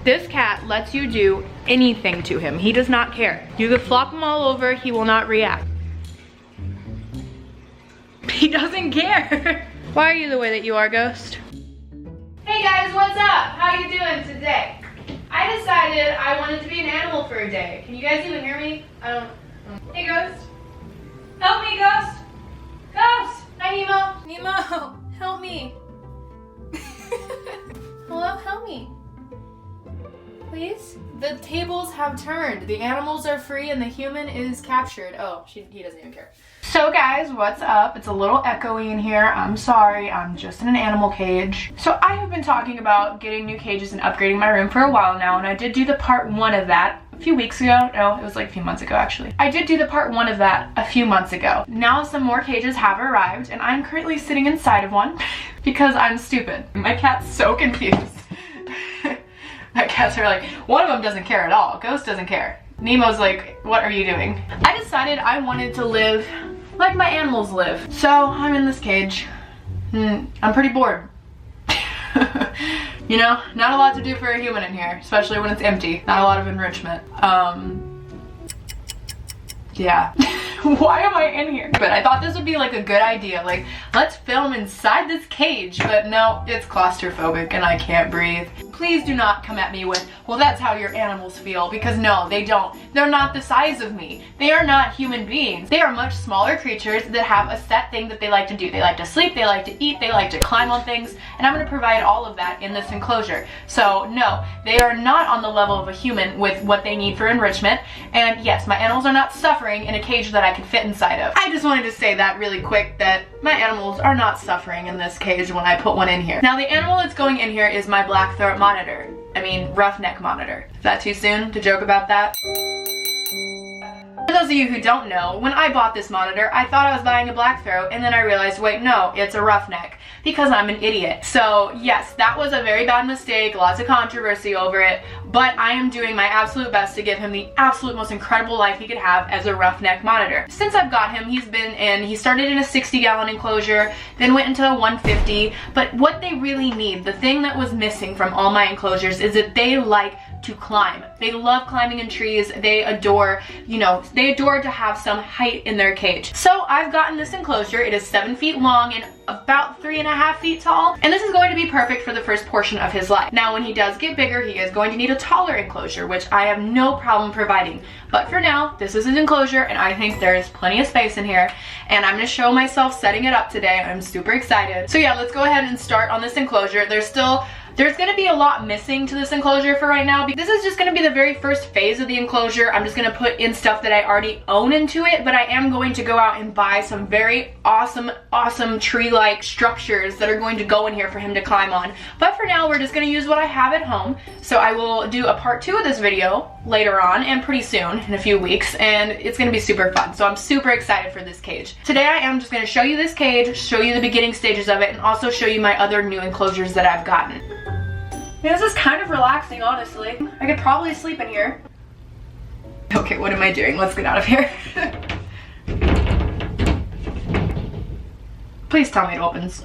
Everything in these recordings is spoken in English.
This cat lets you do anything to him. He does not care. You could flop him all over, he will not react. He doesn't care. Why are you the way that you are, Ghost? Hey guys, what's up? How you doing today? I decided I wanted to be an animal for a day. Can you guys even hear me? I don't. Hey Ghost. Help me, Ghost. Ghost. Hi, Nemo. Nemo, help me. Hello, help me. Please? The tables have turned. The animals are free and the human is captured. Oh, he doesn't even care. So guys, what's up? It's a little echoey in here. I'm sorry, I'm just in an animal cage. So I have been talking about getting new cages and upgrading my room for a while now, and I did do the part 1 of that a few weeks ago. No, it was like a few months ago actually. I did do the part 1 of that a few months ago. Now some more cages have arrived and I'm currently sitting inside of one because I'm stupid. My cat's so confused. My cats are like, one of them doesn't care at all. Ghost doesn't care. Nemo's like, what are you doing? I decided I wanted to live like my animals live. So I'm in this cage. I'm pretty bored. You know, not a lot to do for a human in here, especially when it's empty. Not a lot of enrichment. Yeah. Why am I in here? But I thought this would be like a good idea. Like, let's film inside this cage. But no, it's claustrophobic and I can't breathe. Please do not come at me with, well, that's how your animals feel. Because no, they don't. They're not the size of me. They are not human beings. They are much smaller creatures that have a set thing that they like to do. They like to sleep, they like to eat, they like to climb on things. And I'm going to provide all of that in this enclosure. So no, they are not on the level of a human with what they need for enrichment. And yes, my animals are not suffering in a cage that I can fit inside of. I just wanted to say that really quick, that my animals are not suffering in this cage when I put one in here. Now the animal that's going in here is my black throat monitor. I mean, roughneck monitor. Is that too soon to joke about that? For those of you who don't know, when I bought this monitor, I thought I was buying a black throat, and then I realized, wait, no, it's a roughneck, because I'm an idiot. So yes, that was a very bad mistake, lots of controversy over it, but I am doing my absolute best to give him the absolute most incredible life he could have as a roughneck monitor. Since I've got him, he started in a 60-gallon enclosure, then went into a 150, but what they really need, the thing that was missing from all my enclosures, is that they like to climb. They love climbing in trees. They adore, you know, they adore to have some height in their cage. So I've gotten this enclosure. It is 7 feet long and about 3.5 feet tall. And this is going to be perfect for the first portion of his life. Now, when he does get bigger, he is going to need a taller enclosure, which I have no problem providing. But for now, this is his enclosure and I think there is plenty of space in here. And I'm gonna show myself setting it up today. I'm super excited. So yeah, let's go ahead and start on this enclosure. There's gonna be a lot missing to this enclosure for right now. This is just gonna be the very first phase of the enclosure. I'm just gonna put in stuff that I already own into it, but I am going to go out and buy some very awesome tree-like structures that are going to go in here for him to climb on. But for now, we're just gonna use what I have at home. So I will do a part 2 of this video later on and pretty soon, in a few weeks, and it's gonna be super fun. So I'm super excited for this cage. Today I am just gonna show you this cage, show you the beginning stages of it, and also show you my other new enclosures that I've gotten. This is kind of relaxing, honestly. I could probably sleep in here. Okay, what am I doing? Let's get out of here. Please tell me it opens.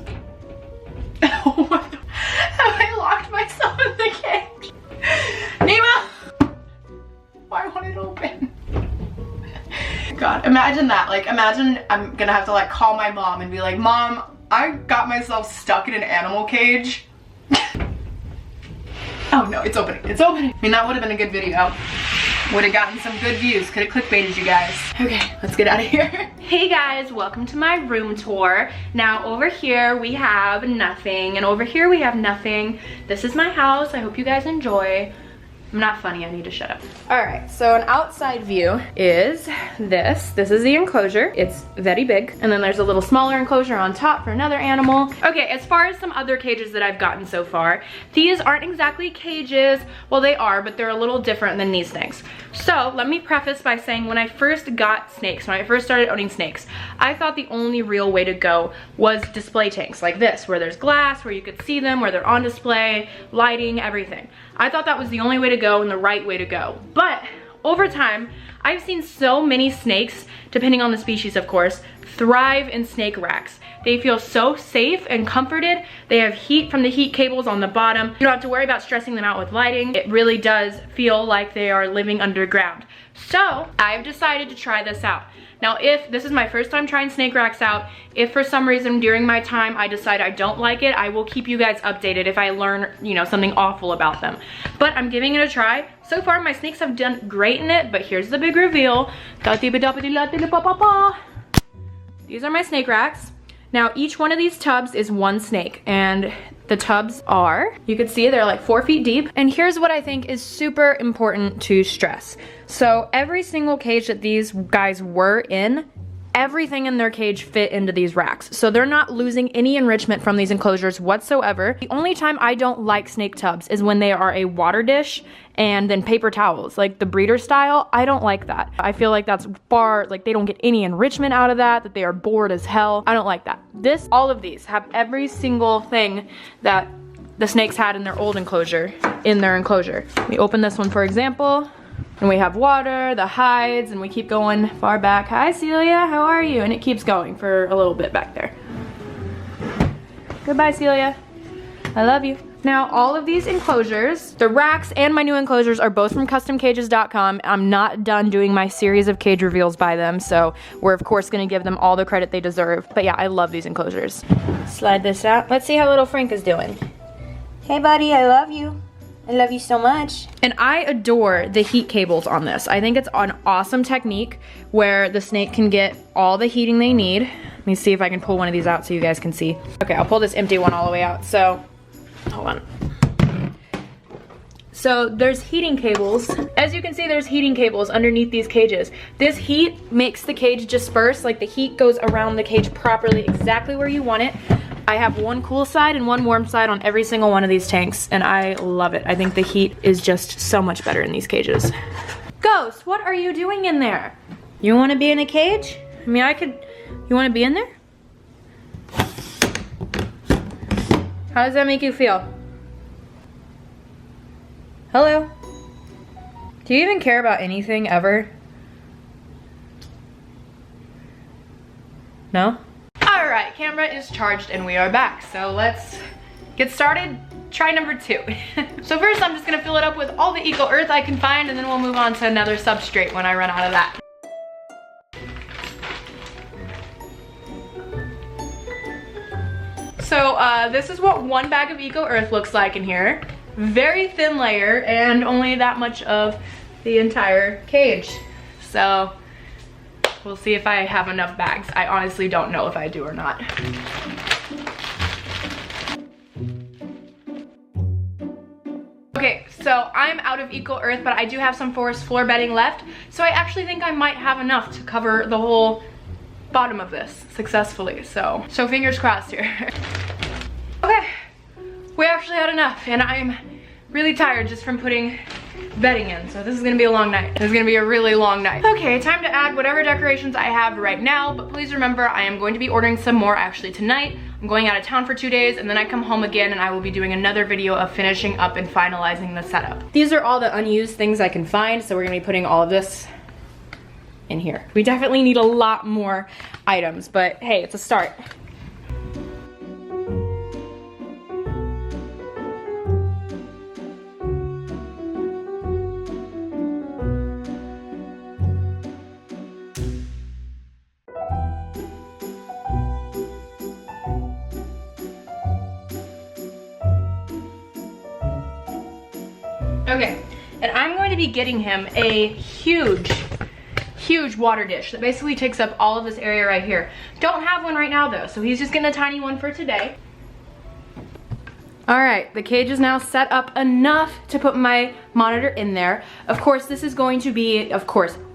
Oh my God. Have I locked myself in the cage? Nemo! Why won't it open? God, imagine that. Like, imagine I'm gonna have to like call my mom and be like, Mom, I got myself stuck in an animal cage. Oh no, it's opening, it's opening. I mean, that would have been a good video. Would have gotten some good views, could have clickbaited you guys. Okay, let's get out of here. Hey guys, welcome to my room tour. Now over here we have nothing, and over here we have nothing. This is my house, I hope you guys enjoy. I'm not funny, I need to shut up. All right, so an outside view is this. This is the enclosure. It's very big. And then there's a little smaller enclosure on top for another animal. Okay, as far as some other cages that I've gotten so far, these aren't exactly cages. Well, they are, but they're a little different than these things. So let me preface by saying when I first got snakes, when I first started owning snakes, I thought the only real way to go was display tanks like this, where there's glass, where you could see them, where they're on display, lighting, everything. I thought that was the only way to go and the right way to go. But over time, I've seen so many snakes, depending on the species of course, thrive in snake racks. They feel so safe and comforted. They have heat from the heat cables on the bottom. You don't have to worry about stressing them out with lighting. It really does feel like they are living underground. So I've decided to try this out. Now, if this is my first time trying snake racks out, if for some reason during my time I decide I don't like it, I will keep you guys updated if I learn, you know, something awful about them. But I'm giving it a try. So far, my snakes have done great in it, but here's the big reveal. These are my snake racks. Now, each one of these tubs is one snake, and the tubs are, you can see they're like 4 feet deep. And here's what I think is super important to stress. So every single cage that these guys were in, everything in their cage fit into these racks. So they're not losing any enrichment from these enclosures whatsoever. The only time I don't like snake tubs is when they are a water dish and then paper towels, like the breeder style. I don't like that. I feel like that's far, like they don't get any enrichment out of that they are bored as hell. I don't like that. All of these have every single thing that the snakes had in their old enclosure, in their enclosure. We open this one, for example, and we have water, the hides, and we keep going far back. Hi, Celia, how are you? And it keeps going for a little bit back there. Goodbye, Celia. I love you. Now, all of these enclosures, the racks and my new enclosures are both from customcages.com. I'm not done doing my series of cage reveals by them, so we're of course gonna give them all the credit they deserve. But yeah, I love these enclosures. Slide this out. Let's see how little Frank is doing. Hey buddy, I love you. I love you so much. And I adore the heat cables on this. I think it's an awesome technique where the snake can get all the heating they need. Let me see if I can pull one of these out so you guys can see. Okay, I'll pull this empty one all the way out. So, hold on. So there's heating cables. As you can see, there's heating cables underneath these cages. This heat makes the cage disperse, like the heat goes around the cage properly, exactly where you want it. I have one cool side and one warm side on every single one of these tanks, and I love it. I think the heat is just so much better in these cages. Ghost, what are you doing in there? You want to be in a cage? I mean, you want to be in there? How does that make you feel? Hello? Do you even care about anything ever? No? Alright, camera is charged and we are back. So let's get started. Try number 2. So first I'm just gonna fill it up with all the Eco Earth I can find, and then we'll move on to another substrate when I run out of that. So this is what one bag of Eco Earth looks like in here. Very thin layer and only that much of the entire cage. So we'll see if I have enough bags. I honestly don't know if I do or not. Okay, so I'm out of Eco Earth, but I do have some forest floor bedding left. So I actually think I might have enough to cover the whole bottom of this successfully. So fingers crossed here. Okay, we actually had enough, and I'm really tired just from putting bedding in. So this is gonna be a long night. This is gonna be a really long night. Okay, time to add whatever decorations I have right now, but please remember I am going to be ordering some more actually tonight. I'm going out of town for 2 days, and then I come home again, and I will be doing another video of finishing up and finalizing the setup. These are all the unused things I can find, so we're gonna be putting all of this in here. We definitely need a lot more items, but hey, it's a start. Okay, and I'm going to be getting him a huge water dish that basically takes up all of this area right here. Don't have one right now though, so he's just getting a tiny one for today. All right, the cage is now set up enough to put my monitor in there. Of course, this is going to be,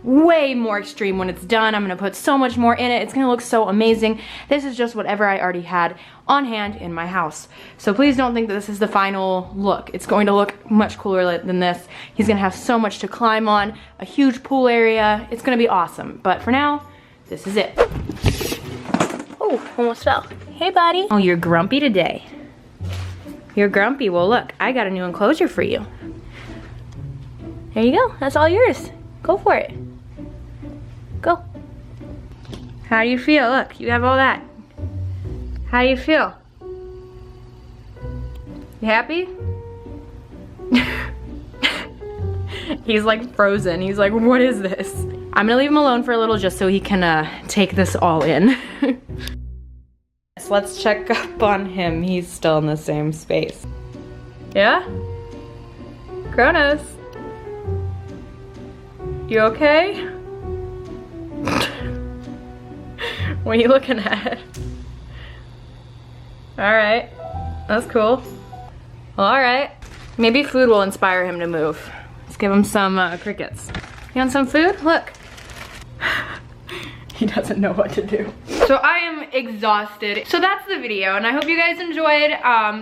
way more extreme when it's done. I'm gonna put so much more in it. It's gonna look so amazing. This is just whatever I already had on hand in my house. So please don't think that this is the final look. It's going to look much cooler than this. He's gonna have so much to climb on, a huge pool area. It's gonna be awesome. But for now, this is it. Oh, almost fell. Hey, buddy. Oh, you're grumpy today. You're grumpy. Well, look, I got a new enclosure for you. There you go. That's all yours. Go for it. Go. How do you feel? Look, you have all that. How do you feel? You happy? He's like frozen. He's like, what is this? I'm gonna leave him alone for a little just so he can take this all in. So let's check up on him. He's still in the same space. Yeah? Kronos? You okay? What are you looking at? Alright, that's cool. Well, alright. Maybe food will inspire him to move. Let's give him some crickets. You want some food? Look. He doesn't know what to do. So I am exhausted. So that's the video, and I hope you guys enjoyed.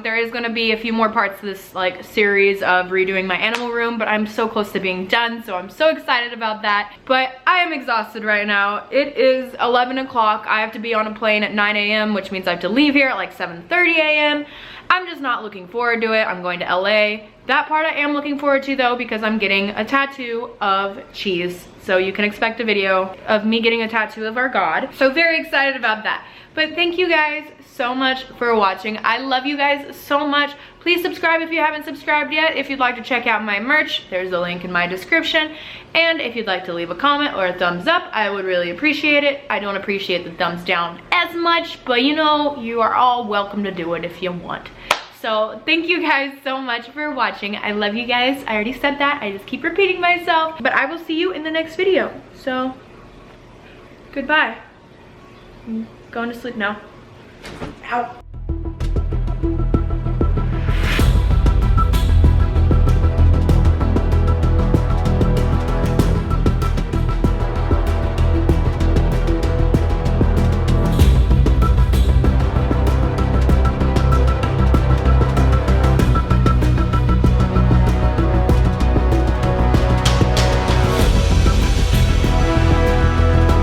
There is gonna be a few more parts to this like series of redoing my animal room, but I'm so close to being done, so I'm so excited about that. But I am exhausted right now. It is 11 o'clock. I have to be on a plane at 9 a.m., which means I have to leave here at like 7:30 a.m. I'm just not looking forward to it. I'm going to LA. That part I am looking forward to though, because I'm getting a tattoo of cheese. So you can expect a video of me getting a tattoo of our God. So very excited about that. But thank you guys so much for watching. I love you guys so much. Please subscribe if you haven't subscribed yet. If you'd like to check out my merch, there's a link in my description. And if you'd like to leave a comment or a thumbs up, I would really appreciate it. I don't appreciate the thumbs down as much, but you know, you are all welcome to do it if you want. So thank you guys so much for watching. I love you guys. I already said that. I just keep repeating myself. But I will see you in the next video. So goodbye. I'm going to sleep now. Ow.